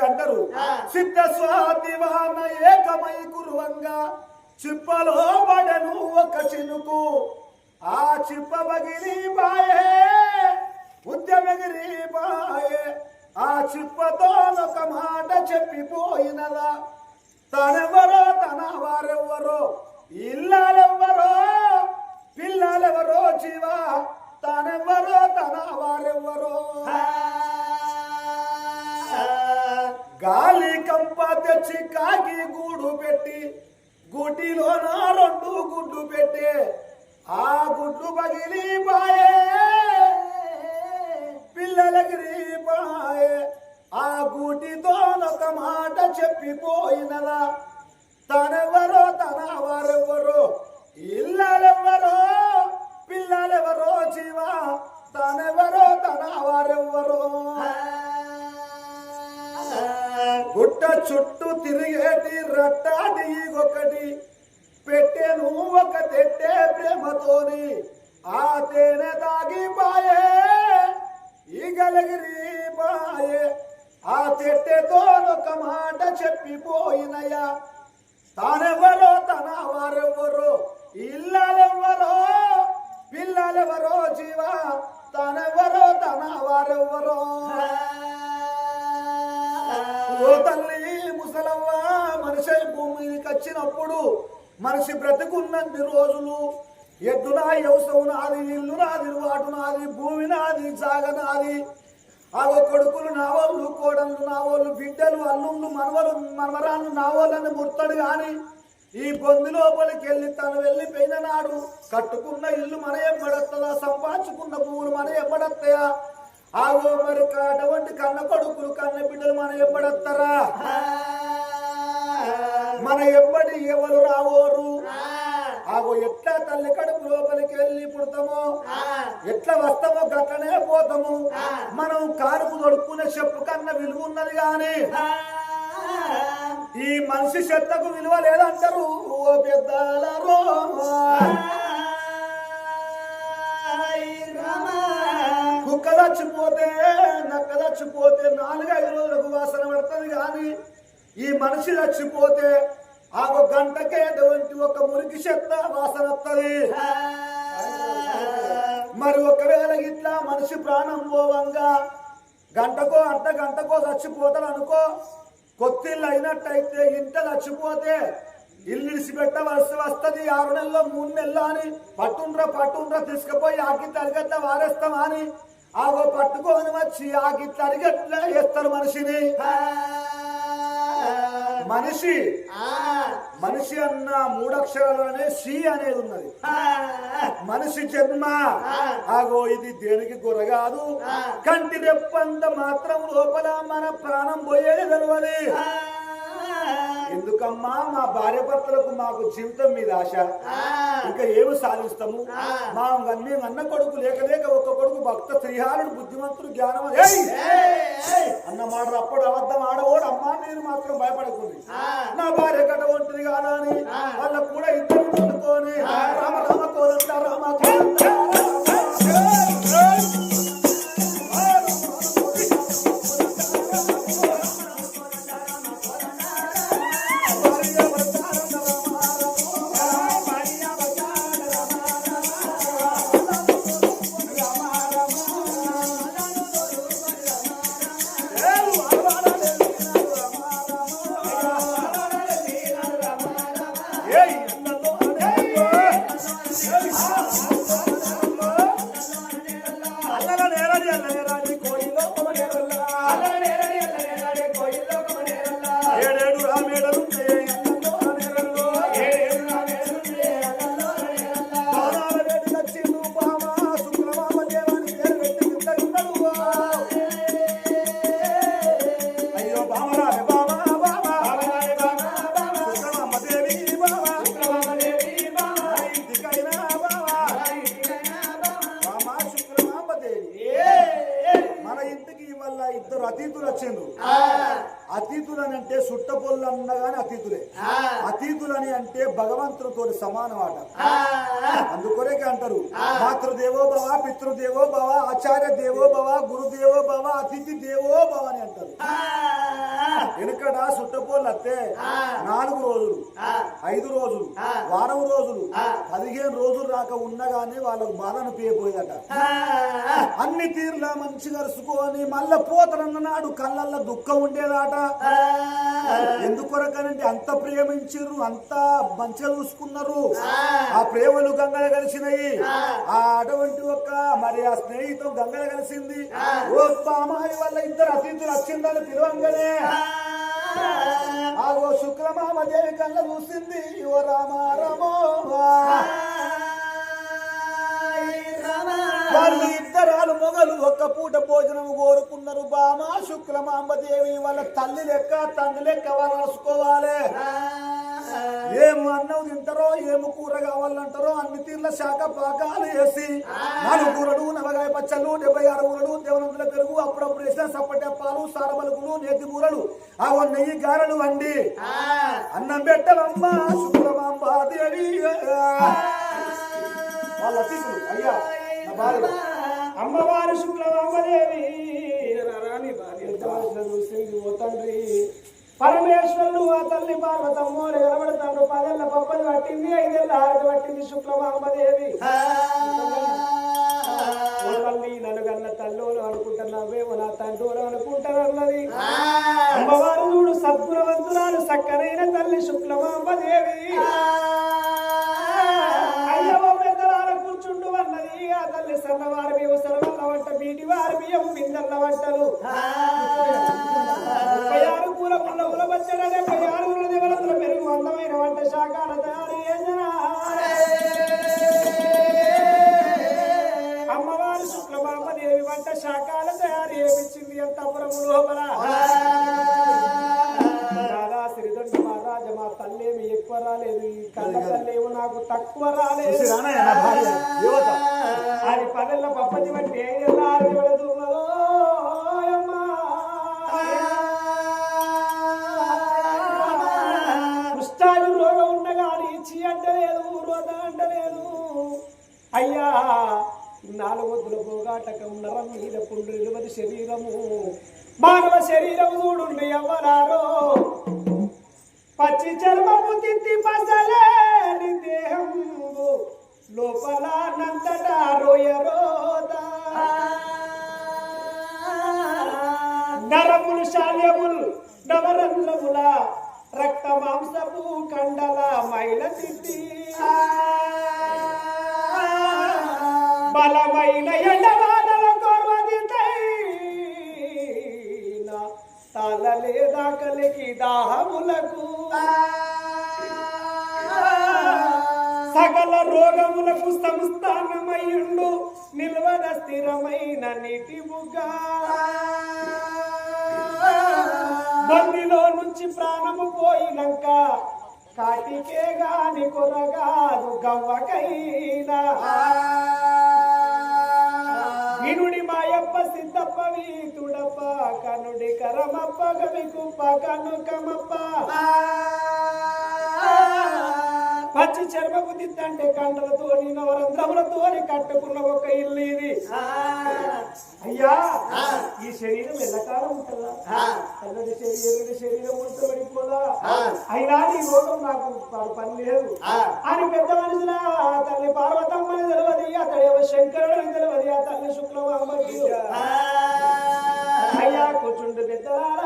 అంటారు సిద్ధ స్వాతివాన ఏకమై కురువంగా చిప్పలో పడను ఒక చినుకు ఆ చిప్ప బగిరి బాయే ఉద్యమగిరి బాయే ఆ చిప్పతో ఒక మాట చెప్పిపోయినదా తనెవరో తన వారెవ్వరో ఇల్లాలెవ్వరో పిల్లలెవరో జీవా తనెవ్వరో తన వారెవ్వరో గాలి కంప తెచ్చి కాకి గూడు పెట్టి గుటిలోన 2 గుడ్డు పెట్టి ఆ గుడ్డు పగిలి పాయే పిల్లలగిరి పాయే ఆ గూటితో ఒక మాట చెప్పిపోయినదా తనెవరో తన వారెవ్వరో ఇల్లాలెవ్వరో పిల్లలెవరో జీవా తనెవరో తన వారెవ్వరో గుట్ట చుట్టూ తిరిగేటి రట్టాటి ఒకటి పెట్టెను ఒక తెట్టే ప్రేమతోని ఆ తేనె తాగి పాయే ఈగలగిరి పాయే ఆ తెట్టెతో ఒక మాట చెప్పిపోయినయా తానెవరో తన వారెవ్వరో ఇల్లాలెవ్వరో పిల్లలెవరో జీవా తనెవరో తన వారెవ్వరో ఓ తల్లి ముసలవ్వ మనిషి భూమికి వచ్చినప్పుడు మనిషి బ్రతుకున్నన్ని రోజులు ఎద్దు నా వ్యవసాయం నాది ఇల్లు నాది వాటు నాది భూమి నాది జాగ నాది ఆ కొడుకులు నా వాళ్ళు కోడళ్ళు నా వాళ్ళు బిడ్డలు అల్లుళ్ళు మనవరాళ్ళు నా వాళ్ళని ముడతాడు కానీ ఈ బొంది లోపలికి వెళ్ళి తను వెళ్ళిపోయిన నాడు కట్టుకున్న ఇల్లు మన ఎమ్మడత్తదా సంపాదించుకున్న పువ్వులు మన ఎమ్మడత్తయా ఆగో మరి అటువంటి కన్న కొడుకులు కన్న బిడ్డలు మన ఎమ్మడత్తరా మన ఎమ్మడి ఎవరు రావోరు ఆగో ఎట్లా తల్లి కడుపు లోపలికి వెళ్ళి పుడతామో ఎట్లా వస్తామో గట్లనే పోతాము మనం కారుకు దొడుక్కునే చెప్పు కన్నా విలువ ఉన్నది గాని ఈ మనిషి చెత్తకు విలువ లేదంటారు ఓ పెద్దలరో కుక్క చచ్చిపోతే నక్క చచ్చిపోతే 4-5 రోజులకు వాసన పడుతుంది కానీ ఈ మనిషి చచ్చిపోతే ఆ గంటకే ఎటువంటి ఒక మురికి చెత్త వాసన వస్తుంది మరి ఒకవేళ ఇట్లా మనిషి ప్రాణం పోవంగా గంటకో గంటకో చచ్చిపోతాడు అనుకో కొత్తిల్లు అయినట్టయితే ఇంట చచ్చిపోతే ఇల్లు విడిచిపెట్టవలసి వస్తుంది 6 నెలల్లో 3 నెలలు అని పట్టుండ్ర తీసుకుపోయి ఆకిట్ల అరిగట్ల వారేస్తామా అని ఆగో పట్టుకొని వచ్చి ఆకిట్ల అరిగట్ల వేస్తారు మనిషిని మనిషి అన్న 3 అక్షరాలనే సి అనేది ఉన్నది మనిషి జన్మ ఆగో ఇది దేనికి గురగాదు కంటి రెప్పంత మాత్రం లోపల మన ప్రాణం పోయేది తెలియదు ఎందుకమ్మా మా భార్య భర్తలకు మాకు జీవితం మీద ఆశ ఇంకా ఏమి సాధిస్తాము మా అన్న కొడుకు లేక ఒక కొడుకు భక్త శ్రీహారుడు బుద్ధిమంతుడు జ్ఞానం అన్న మాట అప్పుడు అబద్ధం ఆడవోడు అమ్మా మీరు మాత్రం భయపడకుంది నా భార్య గట ఉంటుంది కాదా అని వాళ్ళకు కూడా ఇద్దరు కొనుక్కొని రామ రామ కోదంట రామ అతీతులని అంటే సుట్టపొల్లు అన్న గాని అతీతులే. అతీతులని అంటే భగవంతుడితో సమానం ఆట. అందుకొరకే అంటారు మాతృదేవో భవ, పితృదేవో భవ, ఆచార్య దేవో భవ, గురుదేవో భవ, అతిథి దేవో భవ అని అంటారు. వెనుకడ సుట్టపోళ్ళు అత్తే 4 రోజులు 5 రోజులు వారం రోజులు 15 రోజులు రాక ఉన్నా గానీ వాళ్ళకు బాధ అనిపించపోయేదట. అన్ని తీరులా మంచిగా అరుచుకొని మళ్ళా పోతరన్న నాడు కళ్ళల్లో దుఃఖం ఉండేదాట. ఎందుకొరకనంటే అంత ప్రేమించారు, అంత మంచిగా చూసుకున్నారు. ఆ ప్రేమలు గంగలు కలిసినాయి. అటువంటి ఒక మరి ఆ స్నేహితం గంగలు కలిసింది. ఓ బామాయి వల్ల 2 అతిథులు వచ్చిందని పిలవంగానే ఆగో శుక్రమామదేవి కళ్ళ చూసింది. ఓ రామ రమో వాళ్ళు 2 మొగలు ఒక్క పూట భోజనం కోరుకున్నారు. బామ శుక్రమాంబదేవి వాళ్ళ తల్లి లెక్క తండ్రి లెక్క వాళ్ళు నడుచుకోవాలి. ఏమి అన్నం తింటారో ఏమి కూర కావాలంటారో అన్ని తీర్ల శాఖ పాకాలు వేసి 4 కూరలు, నవగాయ పచ్చళ్ళు, 76 కూరలు, దేవనంతుల పెరుగు, అప్పుడప్పుడు వేసిన సప్పటెప్పాలు, సారమలుగులు, నేతి కూరలు, ఆ నెయ్యి గారెలు వండి అన్నం పెట్టవమ్మ శుక్రమాంబాదేవి. వాళ్ళ అతిథులు అయ్యా నా భార్య అమ్మవారు శుక్లమాంబదేవి చూసింది. ఓ తండ్రి పరమేశ్వరుడు ఆ తల్లి పార్వతమ్మ నిలబడతాడు. 10 ఏళ్ల పప్పలు పట్టింది, 5 ఏళ్ల హారతి పట్టింది శుక్లమాంబదేవి. తల్లి నలుగన్న తల్లోలు అనుకుంటున్నావేమో నా తండ్రులు అనుకుంటారన్నది. అమ్మవారు చూడు సద్గుణవంతురాలు చక్కనైన తల్లి శుక్లమాంబదేవి. అయ్యవ పెద్దలాల కూర్చుండు అన్నది. ఆ తల్లి సన్నవారి బియ్యం సరవల్ల వంట, బీటి వారి బియ్యం బిందెల్ల వంటలు, 36 కూర పుల్ల పుల పచ్చడి, 76 దేవతల పెరుగు, అందమైన వంట శాఖల తయారు చేసిన అమ్మవారు శుక్లమాంబదేవి వంట శాఖల తయారు చేయించింది. అంతపురం లోపల సిరిదండ మహారాజ మా తల్లేమి ఎక్కువ రాలేదు, ఈ కళ్ళ తల్లేమో నాకు తక్కువ రాలేదు. అది 10 ఏళ్ల పప్పది బట్టి 5 ఏళ్ల హారతి పడుతున్నదో కుష్ఠాలు రోగం ఉండగాని ఇచ్చి అంటలేదు, రోగ అంటలేదు. అయ్యా 4 వద్దుల పోగాటకం, నరం మీద పుండు, 20 శరీరము, మానవ శరీరము చూడుండి అవ్వరారో. పచ్చి చర్మము తిత్తి పసలేని దేహము, లోపల నంతటా రోయరోదా. నరములు శాల్యములు నవరంధ్రముల, రక్త మాంసపు కండల మైల తిత్తి, బలమైన ఎండవాదల తాళలేదా కలిగి దాహములకు, సకల రోగములకు సంస్థానమయ్యుండు నిల్వన స్థిరమైన నీటి బుగ్గ. బండిలో నుంచి ప్రాణము పోయినాక కాటికే గాని కొరగాదు గవ్వకైనా. వినుడి మాయప్ప సిద్ధప్ప వీతుడప్ప, కనుడి కరమప్ప గవికుప్ప కనుకమప్ప. పచ్చి చర్మపు దిద్దంటే కండలతోని నవరంధ్రములతోని కట్టుకున్న ఒక ఇల్లు ఇది. అయ్యా ఈ శరీరం ఎల్లకాలం ఉంటుందా? అల్లడి శరీరం ఉంటే పడిపోదా? అయినా ఈ రోగం నాకు పని లేదు అని పెద్ద మనుషుల తల్లి పార్వతమ్మని తెలియదు, అతడేమో శంకరుడు తెలియదు, ఆ తల్లి శుక్లమాంబకి. అయ్యా కూర్చుండు పెద్దలారా